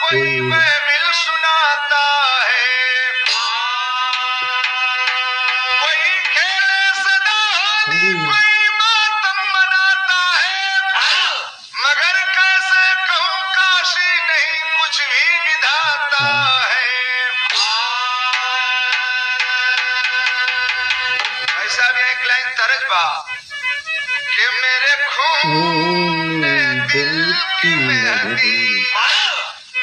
कोई महफिल सुनाता है, कोई खेले सदा होली, कोई मातम मनाता है। मगर कैसे कहूँ काशी नहीं कुछ भी विधाता है। ऐसा भी एक लाइन तरज बा कि मेरे खून ने दिल की मेहंदी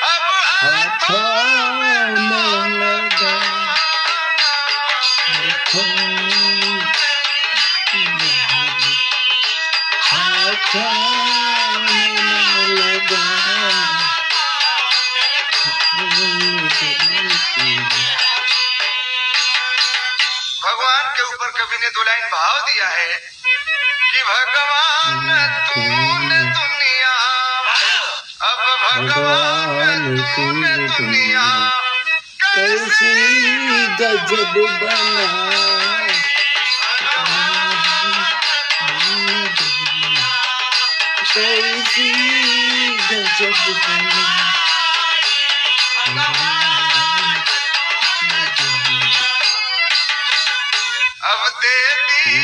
अब हाथों में लगा, हाथों में लगा। भगवान के ऊपर कवि ने दो लाइन भाव दिया है कि भगवान तूने दुनिया, अब भगवान तूने दुनिया कैसी गजब बना, कैसी गजब बना। अब दे दी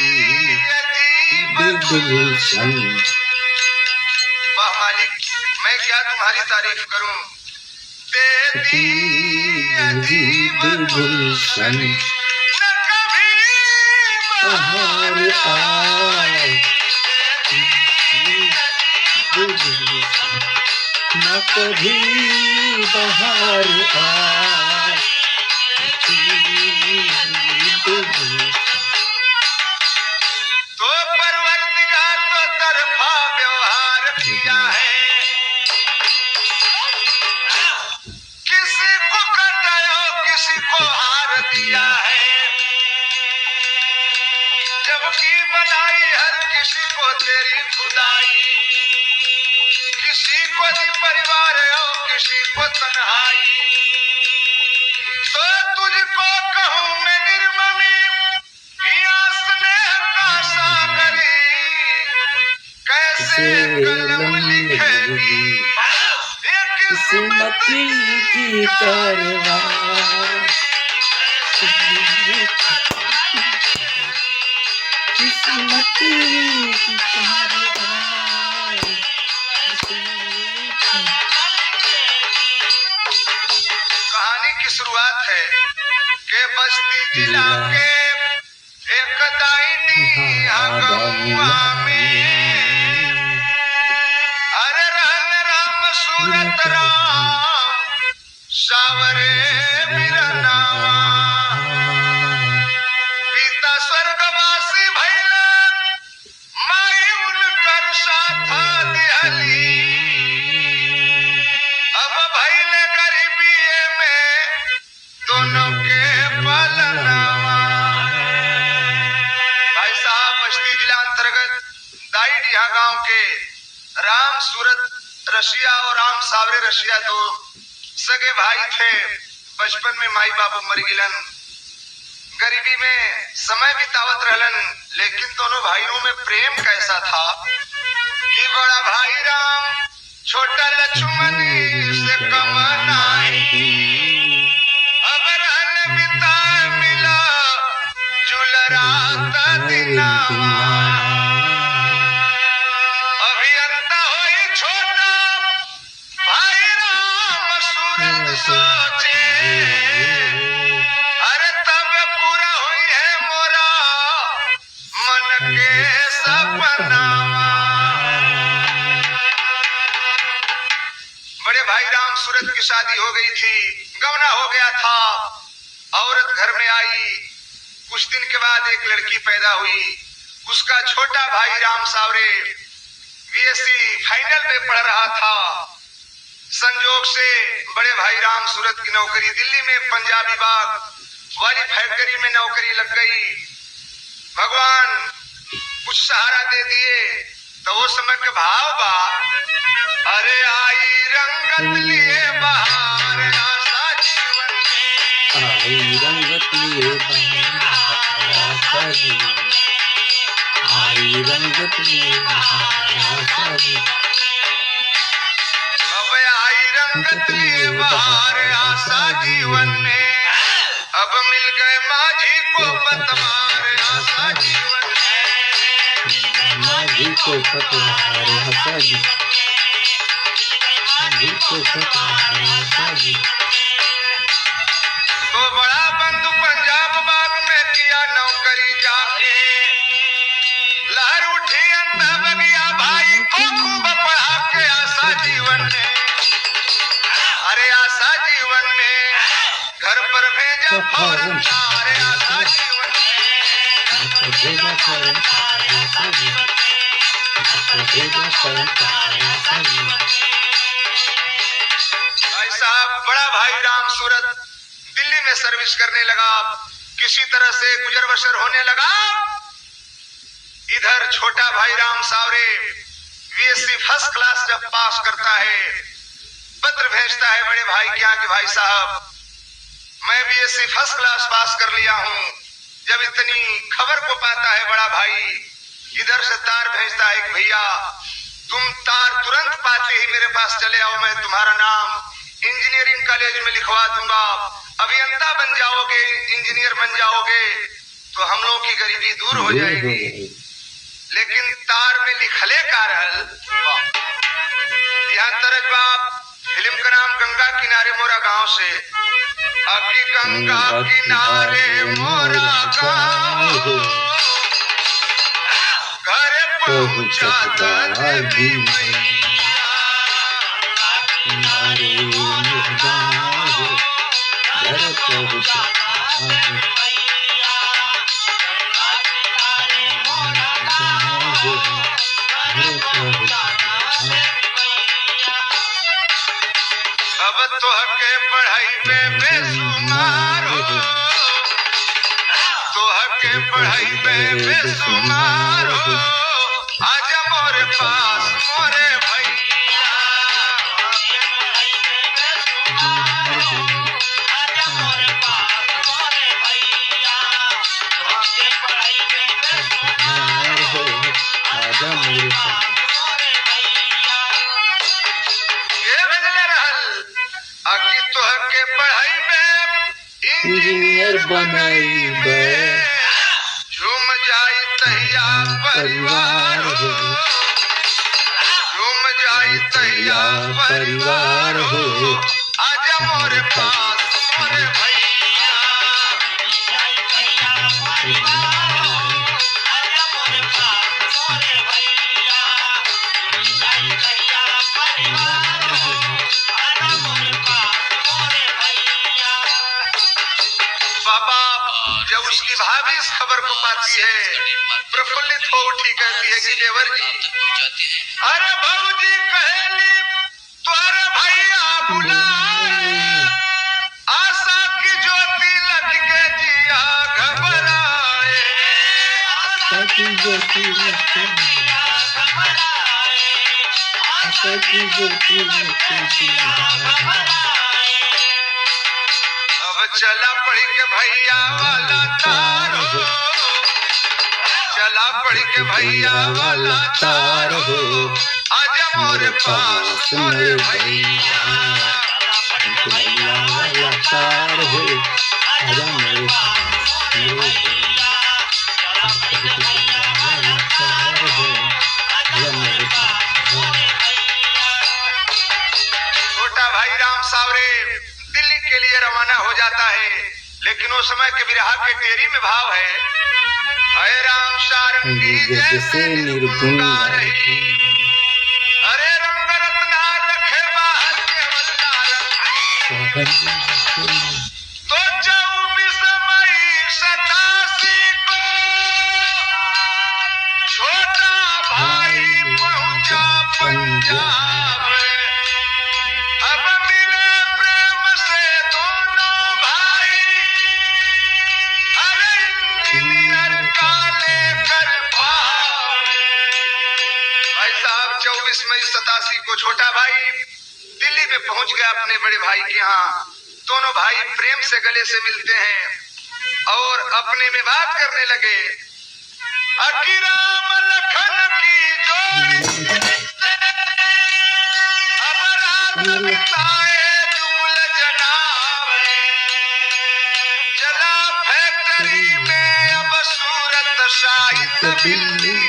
अजीब गुलशन। वाह मालिक, मैं क्या तुम्हारी तारीफ करूं। दे दी अजीब गुलशन, न कभी बहार आए, न कभी बहार आए। तो परवरदिगार तो तरफा व्यवहार किया है, किसी को कटायो किसी को हार दिया है। जबकि बनाई हर किसी को तेरी खुदाई, किसी को दी परिवार हो किसी को तन्हाई। तो तुझको कहूँ मैं निर्ममी या स्नेह का सागरी, कैसे कलम लिखेगी ये किस्मती की कारवां, किस्मती की कारवां। कहानी की शुरुआत है कि बस्ती जिला के एक दाई गाँव में, अरे रहन राम सूरत राम सावरे बिरनावा। पिता स्वर्गवासी भैले माई उनकर साथा दिहली, अब भैले गरीबी में दोनों के पलनावा। भाई साहब, बस्ती जिला अंतर्गत दाईडीहा गांव के राम सूरत रशिया और राम सावरे रशिया दो सगे भाई थे। बचपन में माई बाबू मर गिलन, गरीबी में समय बितावत रहलन। लेकिन दोनों भाइयों में प्रेम कैसा था कि बड़ा भाई राम छोटा लक्ष्मण से कम नाही, अब रहन बिता मिला जुल रात दिनावा। अभियंता होई छोटा भाई राम सूरत सोचे, अरे तब पूरा हुई है मोरा मन के सपनावा। बड़े भाई राम सूरत की शादी हो गई थी, गवना हो गया था। औरत घर में आई, कुछ दिन के बाद एक लड़की पैदा हुई। उसका छोटा भाई राम सावरे बीएससी फाइनल में पढ़ रहा था। संजोग से बड़े भाई राम सूरत की नौकरी दिल्ली में पंजाब विभाग वाली फैक्ट्री में नौकरी लग गई। भगवान कुछ सहारा दे दिए तो वो समय के भाव बा, अरे आई रंगत लिए बाहर आशा जीवन में, आई रंगत लिए बाहर आशा जीवन, आई रंगत लिए बाहर आशा जीवन, अब आई रंगत लिए बाहर आशा जीवन में, अब मिल गए माझी को पतवार आशा जीवन में, माझी को पतवार आशा जीवन, माझी को पतवार आशा जीवन। तो बड़ा बंधु पंजाब बाग में किया नौकरी जाके, लहर उठी अंत बगिया भाई को खूब पढ़ा के आशा जीवन में, अरे आशा जीवन में घर पर भेजा फौरन तारे आशा जीवन में, भेजा फौरन तारे आशा जीवन, भेजा फौरन तारे आशा जीवन। भाई साहब बड़ा भाई राम सूरत दिल्ली में सर्विस करने लगा, किसी तरह से गुजर बसर होने लगा। इधर छोटा भाई राम सावरे बीएससी फर्स्ट क्लास जब पास करता है, पत्र भेजता है बड़े भाई के यहाँ कि भाई साहब मैं बीएससी फर्स्ट क्लास पास कर लिया हूँ। जब इतनी खबर को पाता है बड़ा भाई, इधर से तार भेजता है कि भैया तुम तार तुरंत पाते ही मेरे पास चले आओ, मैं तुम्हारा नाम इंजीनियरिंग कॉलेज में लिखवा दूंगा, अभियंता बन जाओगे, इंजीनियर बन जाओगे तो हम लोगों की गरीबी दूर हो जाएगी। लेकिन तार में लिखले का रहल यहाँ तरज बाप फिल्म का नाम गंगा किनारे मोरा गांव से, अभी गंगा किनारे मोरा गांव घर पहुंचा देवी किनारे मोरा गाँव घर पहुंचा अब तो हके पढ़ाई में बेसुमार हो, तो हके पढ़ाई में बेसुमार हो, आजा मोरे पास मोरे भैया, आजा मोरे पास मोरे भैया, हके पढ़ाई में बेसुमार हो, आजा मेरे पास आगे तो हके पढ़ाई में इंजीनियर बनाई बे, झूम जाई तैया परिवार हो, झूम जाई तैया परिवार हो, आजा मोरे पास मोरे भैया, परिवार हो, आजा मोरे पास मोरे भैया, परिवार हो, आजा मोरे पास मोरे भैया। बाबा जब उसकी भाभी इस खबर को पाती है, प्रफुल्लित हो उठी कहती है कि देवर जी, अरे भाऊजी कहली तुम्हारे भैया बुलाए, आशा की ज्योति लग के जिया घबराए, आशा की ज्योति लग के घबराए, आशा की ज्योति लग के जिया घबराए। अब चला पड़ के भैया वाला तार हो, चला पड़ के भैया वाला तार हो, आजा मोरे पास मोरे भैया, भैया वाला तार हो, आजा मेरे पास मेरे भैया, भैया वाला तार हो, आजा मेरे पास मेरे छोटा भाई राम सावरे दिल्ली के लिए रवाना हो जाता है, लेकिन उस समय के बिरहा के टेरी में भाव है, अरे राम सारंगी जैसे निर्गुण रही, अरे रंग रत्ना रखे बाहर के तो 24 मई 87 को छोटा भाई पहुंचा पंजाब, अब मिले प्रेम से दोनों भाई, 24 मई 87 को छोटा भाई दिल्ली में पहुंच गया अपने बड़े भाई के यहाँ। दोनों भाई प्रेम से गले से मिलते हैं और अपने में बात करने लगे। अकी राम लखन की जोड़ी अब रात बिताए दुगुल जनाब, चला फैक्ट्री में अब सूरत शाहिद बिल्ली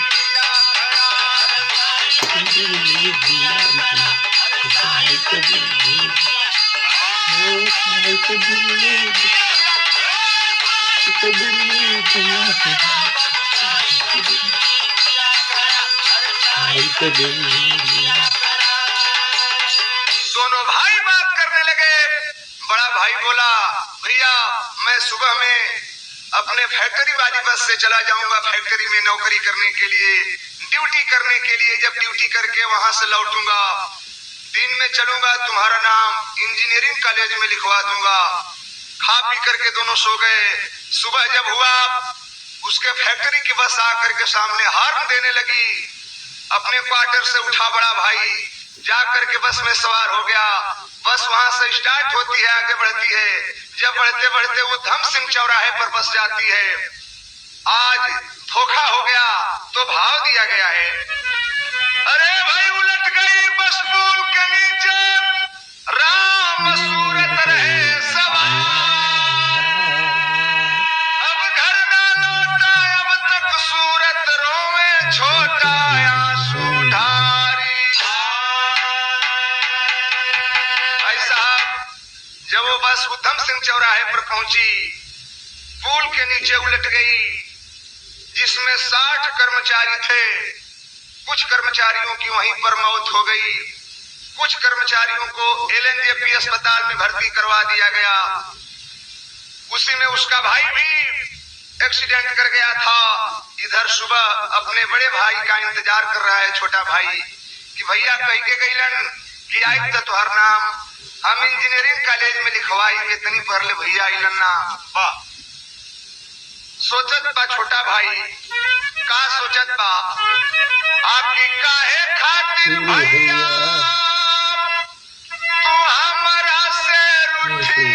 दोनों भाई बात करने लगे। बड़ा भाई बोला, भैया मैं सुबह में अपने फैक्ट्री वाली बस से चला जाऊंगा फैक्ट्री में नौकरी करने के लिए, ड्यूटी करने के लिए। जब ड्यूटी करके वहां से लौटूंगा दिन में चलूंगा, तुम्हारा नाम इंजीनियरिंग कॉलेज में लिखवा दूंगा। खा पी करके दोनों सो गए। सुबह जब हुआ उसके फैक्ट्री की बस आकर के सामने हॉर्न देने लगी। अपने क्वार्टर से उठा बड़ा भाई, जा करके बस में सवार हो गया। बस वहां से स्टार्ट होती है, आगे बढ़ती है। जब बढ़ते बढ़ते वो धम सिंह चौराहे पर बस जाती है। आज धोखा हो गया तो भाव दिया गया है। अरे भाई उलट गई बस पुल के नीचे, राम सूरत रहे सवार। अब घर ना लौटा अब तक सूरत रोवे छोटा आंसू ढारी। भाई साहब जब वो बस उधम सिंह चौराहे पर पहुंची, पुल के नीचे उलट गई, जिसमें 60 कर्मचारी थे। कुछ कर्मचारियों की वहीं पर मौत हो गई, कुछ कर्मचारियों को LNJP अस्पताल में भर्ती करवा दिया गया। उसी में उसका भाई भी एक्सीडेंट कर गया था। इधर सुबह अपने बड़े भाई का इंतजार कर रहा है छोटा भाई कि भैया कह के गईलन कि आई तो तुहर नाम हम इंजीनियरिंग कॉलेज में लिखवाई, इतनी पर ले भैया आइलन ना। वाह सोचत बा छोटा भाई, का सोचत बा आपकी काहे खातिर भैया तू हमरा से रूठी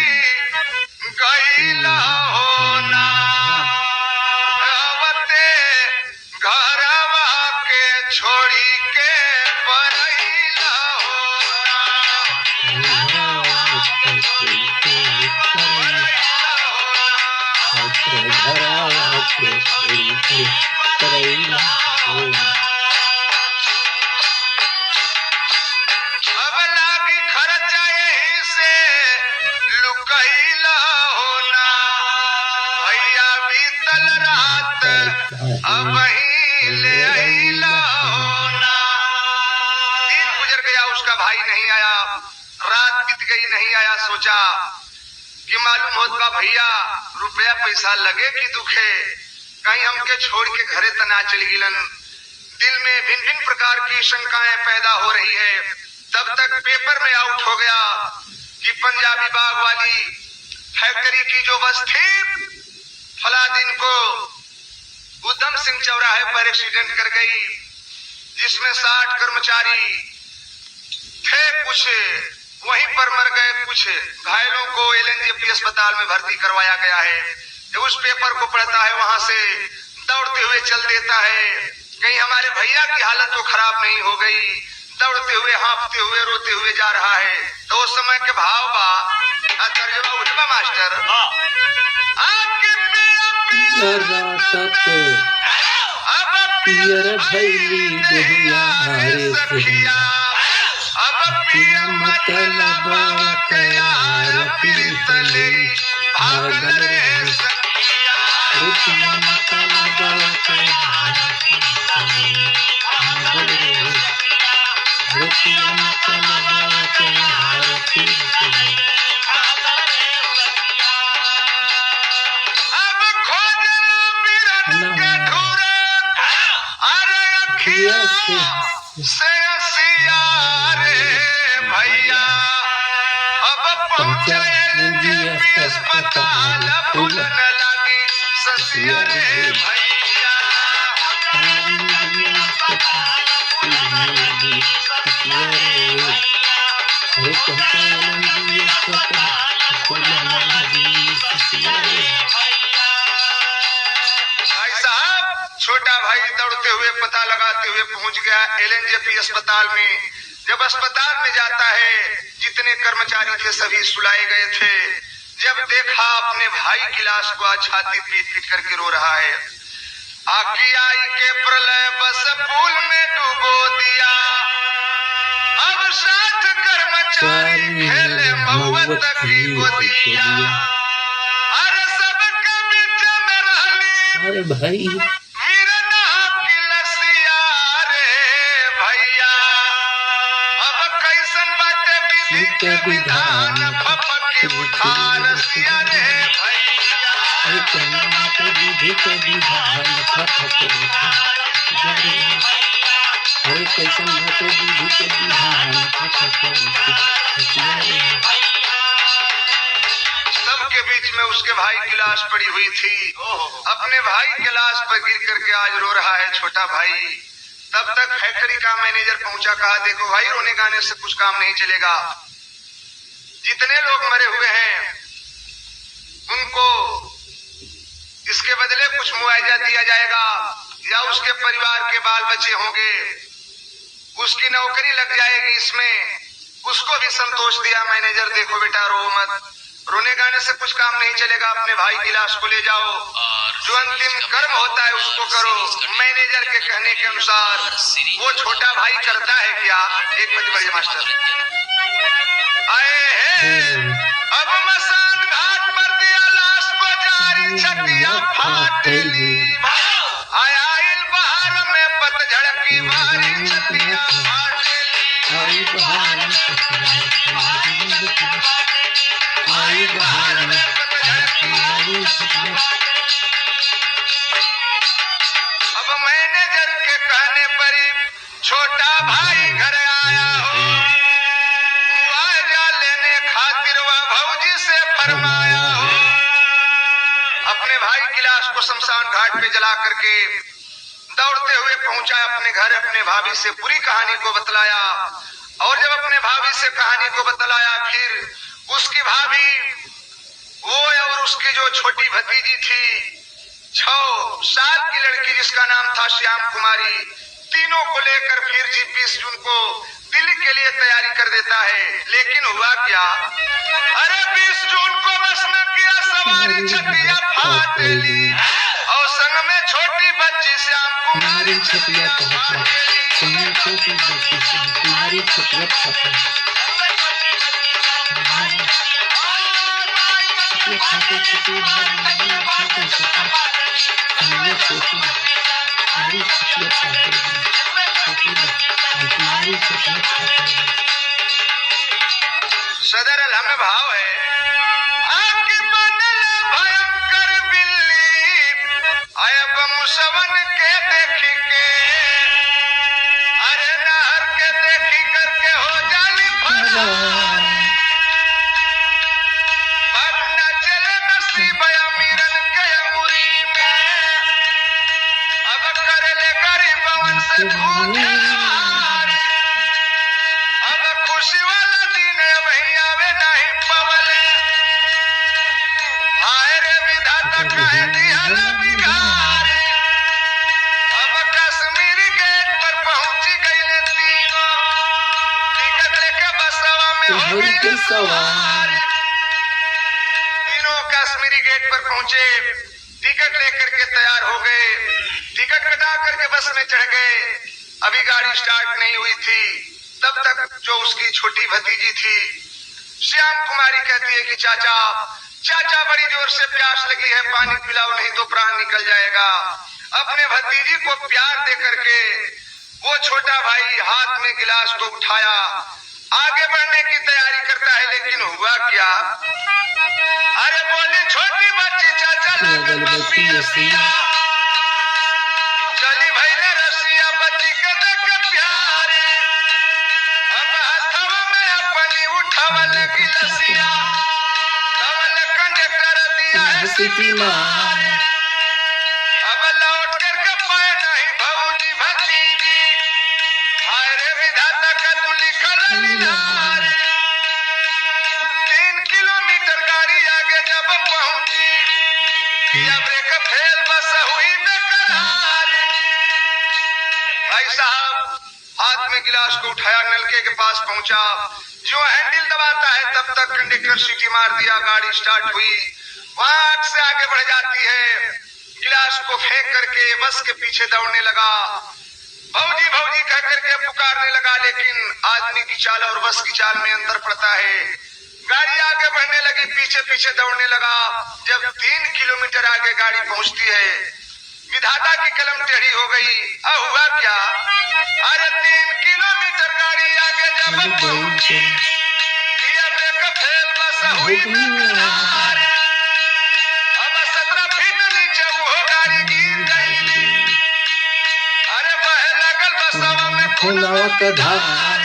गईला हो ना। अवते घरवा के छोड़ी के परैला हो ना। अब लागी खर्चा यहीं से लुकैला होना। भैया बीतल रात अब ही ले आइला होना। दिन गुजर गया, उसका भाई नहीं आया। रात बीत गई, नहीं आया। सोचा कि मालूम होता भैया रुपया पैसा लगे कि दुखे, कहीं हमके छोड़ के घरे तना चल गिलन। दिल में भिन्न भिन्न प्रकार की शंकाएं पैदा हो रही है। तब तक पेपर में आउट हो गया कि पंजाबी बाग वाली फैक्ट्री की जो बस थी फला दिन को उधम सिंह चौराहे पर एक्सीडेंट कर गई, जिसमें 60 कर्मचारी थे। कुछ वहीं पर मर गए, कुछ घायलों को LNJP अस्पताल में भर्ती करवाया गया है। जब उस पेपर को पढ़ता है वहां से दौड़ते हुए चल देता है, कहीं हमारे भैया की हालत तो खराब नहीं हो गई। दौड़ते हुए हाँफते हुए रोते हुए जा रहा है। तो उस समय के भाव बा तर्जुमा उठबा मास्टर आके पियर भैली दहिया रे सखिया, अब पिया मतलब यार पीतले भागल रे सखिया। रुपया मतलब यार पीतले भागल रे, रुपया मतलब यार पीतले। अब खोजना बिरन के ढूरे, अरे अखिया से असिया रे भैया। अब पहुंचे LNJP अस्पताल, फूलन लगी ससिया रे भैया। हुए पता लगाते हुए पहुंच गया LNJP अस्पताल में। जब अस्पताल में जाता है, जितने कर्मचारी थे सभी सुलाए गए थे। जब देखा अपने भाई की लाश को छाती पीट पीट करके रो रहा है। आकी आई के प्रलय बस फूल में डुबो दिया, अब साथ कर्मचारी खेले मौत की गोदिया। अरे सबके बीच में रहली अरे भाई वीरना की लसिया रे भैया, अब कैसन बाटे विधि के विधान फपकी उठा रसिया रे भैया। अरे कहना तो विधि के विधान फटके उठा जरे। अरे कैसन बाटे विधि के विधान फटके उठा जरे। सबके बीच में उसके भाई की लाश पड़ी हुई थी। अपने भाई के लाश पर गिर करके आज रो रहा है छोटा भाई। तब तक फैक्ट्री का मैनेजर पहुंचा, कहा देखो भाई रोने गाने से कुछ काम नहीं चलेगा। जितने लोग मरे हुए हैं उनको इसके बदले कुछ मुआवजा दिया जाएगा, या उसके परिवार के बाल बच्चे होंगे, उसकी नौकरी लग जाएगी इसमें। उसको भी संतोष दिया मैनेजर, देखो बेटा रो मत, रोने गाने से कुछ काम नहीं चलेगा, अपने भाई की लाश को ले जाओ, जो अंतिम कर्म होता है उसको करो। मैनेजर के कहने के अनुसार वो छोटा भाई करता है क्या? 1 बजे मास्टर आए हैं, अब मसान घाट पर दिया लाश को जारी, छतिया फाटेली आयल बहार में पतझड़ की बारी, छतिया फाटेली आई बहार में आई बहार में अब मैनेजर के कहने पर छोटा भाई घर आया हो, मुआवजा लेने खातिर वह भौजी से फरमाया हो। अपने भाई की लाश को शमशान घाट पे जला करके दौड़ते हुए पहुंचा अपने घर, अपने भाभी से पूरी कहानी को बतलाया। और जब अपने भाभी से कहानी को बतलाया, फिर उसकी भाभी वो और उसकी जो छोटी भतीजी थी 6 साल की लड़की जिसका नाम था श्याम कुमारी, तीनों को लेकर फिर 20 जून को दिल्ली के लिए तैयारी कर देता है। लेकिन हुआ क्या? अरे 20 जून को बस न किया सवारी, छतिया फाटेली और संग में छोटी बच्ची श्याम कुमारी छतिया फाटेली। छोटी बच्ची श्याम कुमारी छतिया फाटेली। सदर अलहम भाव है, आके बदल भयंकर बिल्ली आयब मुसवन के देखी के, अरे नहर के देखी करके हो जाली फरार। पर न चले नसीब अमीरन के अंगुरी में, अब कर ले गरीबवन से भूखे हार। अब खुशी वाला दिन भैया वे नहीं पवले, हाय रे विधाता कहे दिहल बिगारे। अब कश्मीरी गेट पर पहुंची गईले तीनों, टिकट लेके बसवा में हो गई सवार। तीनों कश्मीरी गेट पर पहुंचे, टिकट लेकर के तैयार हो गए, टिकट कटा करके बस में चढ़ गए। अभी गाड़ी स्टार्ट नहीं हुई थी, तब तक जो उसकी छोटी भतीजी थी श्याम कुमारी कहती है कि चाचा चाचा बड़ी जोर से प्यास लगी है, पानी पिलाओ नहीं तो प्राण निकल जाएगा। अपने भतीजी को प्यार दे करके वो छोटा भाई हाथ में गिलास को उठाया, आगे बढ़ने की तैयारी करता है। लेकिन हुआ क्या? अरे बोले छोटी बच्ची चाचा लगन बप्पी रसिया, चली भैले रसिया बच्ची के देख प्यारे। अब हथवा में अपनी उठावल की लसिया, तवल कंडक्टर दिया है सीटी मार। अब लौट करके पाए नहीं भौजी भतीजी, हाय रे विधाता का तू लिखल लीलार। 3 किलोमीटर गाड़ी आगे जब पहुंची, ब्रेक फेल बस हुई बेकरार। गिलास को उठाया, नलके के पास पहुंचा, जो हैंडल दबाता है तब तक कंडक्टर सीटी मार दिया, गाड़ी स्टार्ट हुई, वहां से आगे बढ़ जाती है। गिलास को फेंक करके बस के पीछे दौड़ने लगा, भौजी भौजी कह करके पुकारने लगा, लेकिन आदमी की चाल और बस की चाल में अंतर पड़ता है। गाड़ी आगे बढ़ने लगी, पीछे पीछे दौड़ने लगा। जब 3 किलोमीटर आगे गाड़ी पहुंचती है, विधाता की कलम टेढ़ी हो गई। हुआ क्या? अरे 3 किलोमीटर गाड़ी आगे जब पहुंची, फेल बस हुई अब 17 फीट नीचे वो गाड़ी गिर गई। अरे बह लगल बसवा में खुलावा का धार,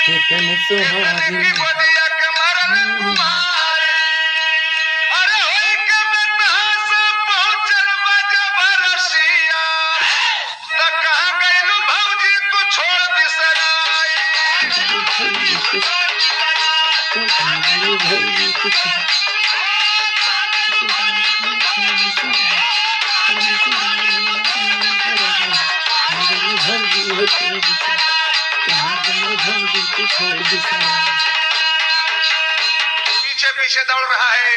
कितने सुहागिन की गोदिया के मरल कुमार। अरे होई के बेतहा से पहुंचल बजब रसिया, त कहां गइलू भौजी तू छोड़ बिसराई। पीछे पीछे दौड़ रहा है।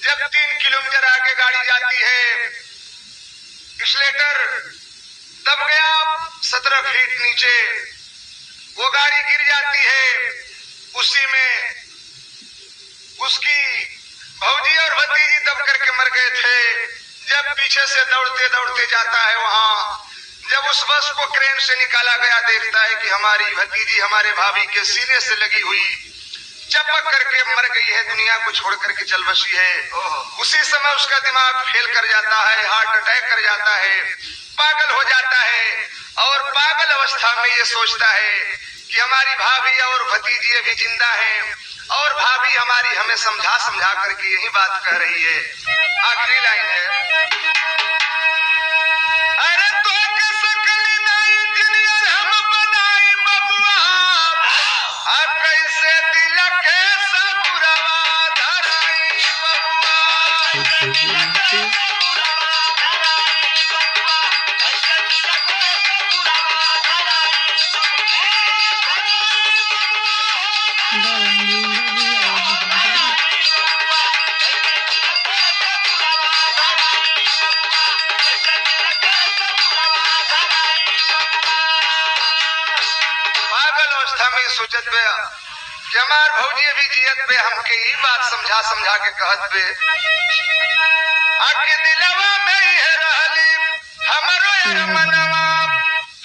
जब 3 किलोमीटर आगे गाड़ी जाती है, एक्सीलेटर दब गया, 17 फीट नीचे वो गाड़ी गिर जाती है। उसी में उसकी भौजी और भतीजी दब करके मर गए थे। जब पीछे से दौड़ते दौड़ते जाता है वहां, जब उस बस को क्रेन से निकाला गया, देखता है कि हमारी भतीजी हमारे भाभी के सीने से लगी हुई चपक करके मर गई है, दुनिया को छोड़ करके चल बसी है। उसी समय उसका दिमाग फेल कर जाता है, हार्ट अटैक कर जाता है, पागल हो जाता है। और पागल अवस्था में ये सोचता है कि हमारी भाभी और भतीजी अभी जिंदा हैं और भाभी हमारी हमें समझा समझा करके यही बात कह रही है। आखिरी लाइन है, अरे तो के सकली ना इंजीनियर हम बनाई बबुआ, अब कैसे दिल के सबुरवा धराई बबुआ। पागल अवस्था में सोचत बे कि हमार भौजी अभी जियत बे, हमके ई बात समझा समझा के कहत बे, आके दिलवा में है रहली हमरो यार मनवा,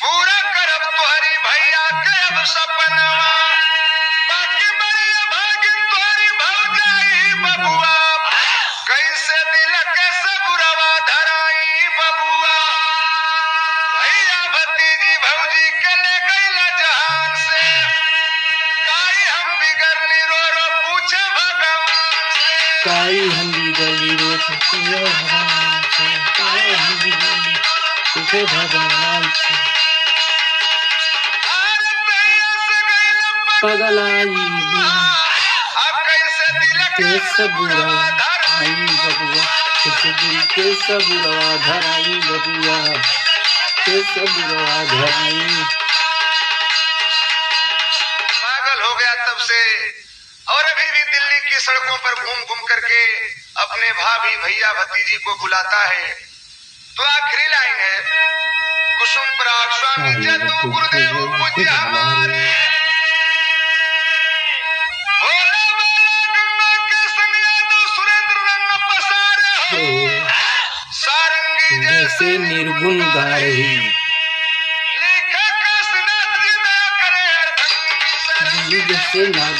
पूरा करब तोहरी भैया के अब सपनवा, बाकी बड़ी भागिन तोहरी भौजाई बबुआ, कैसे दिल के सबुरवा धराई बबुआ। भैया भतीजी भौजी के ले गईला जहान से, काई हम बिगड़नी रो रो पूछे भगवान से। काई हम बिगड़ी रो पूछे भगवान से, काई हम बिगड़ी पूछे भगवान से। अरे भैया से गईला पगलाई अब कैसे दिल के सबुरवा आई बबुआ, कैसे दिल के सबुरवा धराई बबुआ, के सबुरवा धराई। पागल हो गया तब से, और अभी भी दिल्ली की सड़कों पर घूम घूम करके अपने भाभी भैया भतीजी को बुलाता है। तो आखिरी लाइन है, कुसुम पराग स्वामी जदू गुरुदेव पूज्य हमारे, भोले बाला गंगा के सनिया दो सुरेंद्र रंग पसारे हो, सारंगी जैसे निर्गुण गा रही, लेखक काशीनाथ जी दया करे हरदंगी जैसे नाग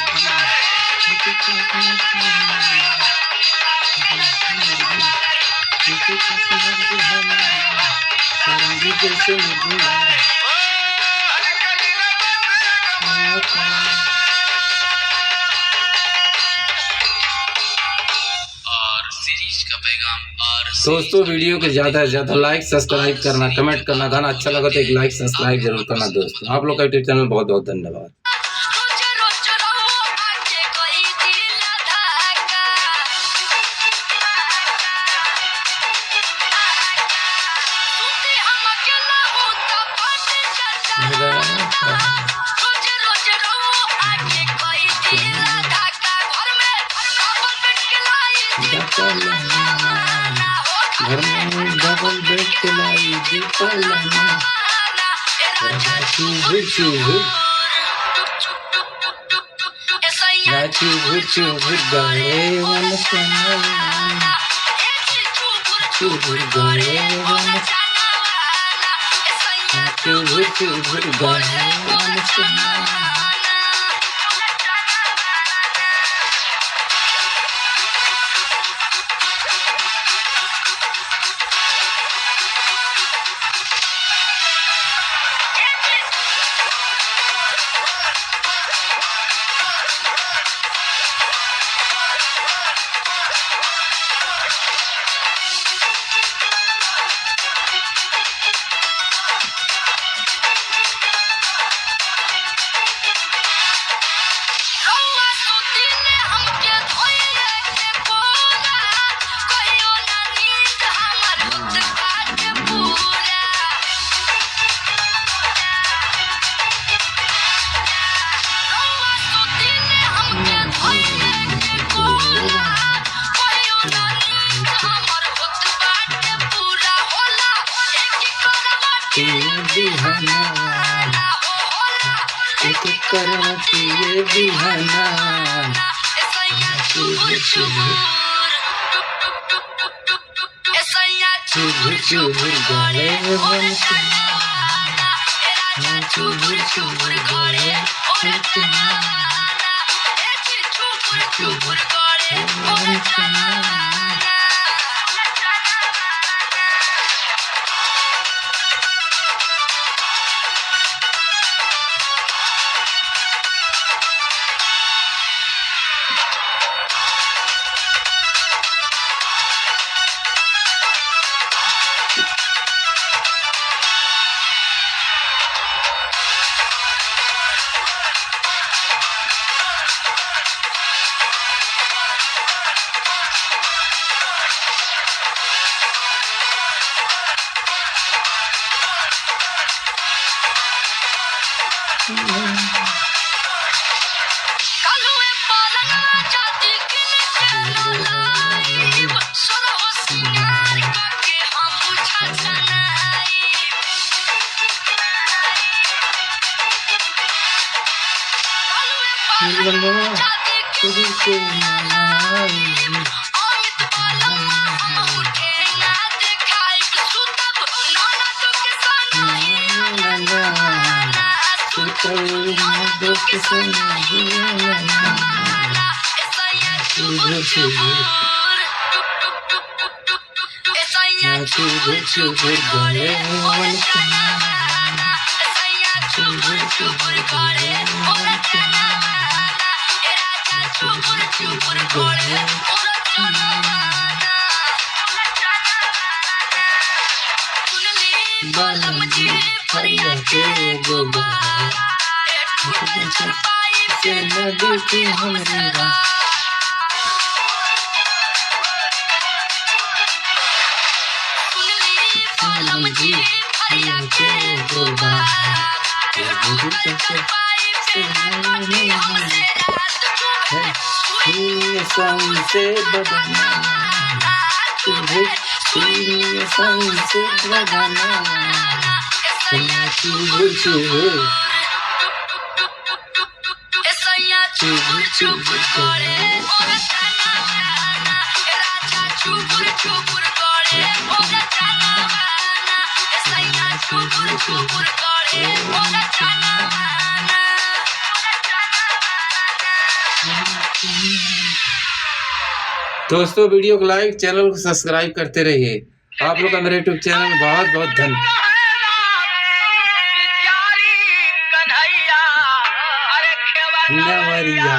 सारंगी जैसे निर्गुण गा रही। दोस्तों वीडियो को ज़्यादा से ज़्यादा लाइक सब्सक्राइब करना, कमेंट करना, गाना अच्छा लगा तो एक लाइक सब्सक्राइब जरूर करना दोस्तों। आप लोग का यूट्यूब चैनल बहुत बहुत धन्यवाद। दिखलाई दी पलना राजा चुभुर चुभुर राजा चुभुर चुभुर गले वन सना चुभुर गले वन चुभुर चुभुर गले वन सना करवती ये बिहाना चुभुर चुभुर चुभुर चुभुर गले वन सना चुभुर चुभुर गले वन सना चुभुर गले वन सना चुभुर चुभुर गले वन सना चुभुर चुभुर गले वन सना चुभुर चुभुर गले बालम जी फरिया के गोबा से नदी की हमरी रात बालम जी फरिया के गोबा से नदी हमरी संग से बदना चुभुर संग से बदना चुभुर चुभुर चुभुर चुभुर गले चुभुर चुभुर गले चुभुर चुभुर गले दोस्तों वीडियो को लाइक चैनल को सब्सक्राइब करते रहिए। आप लोग का मेरे यूट्यूब चैनल में बहुत बहुत धन्यवाद। नवरिया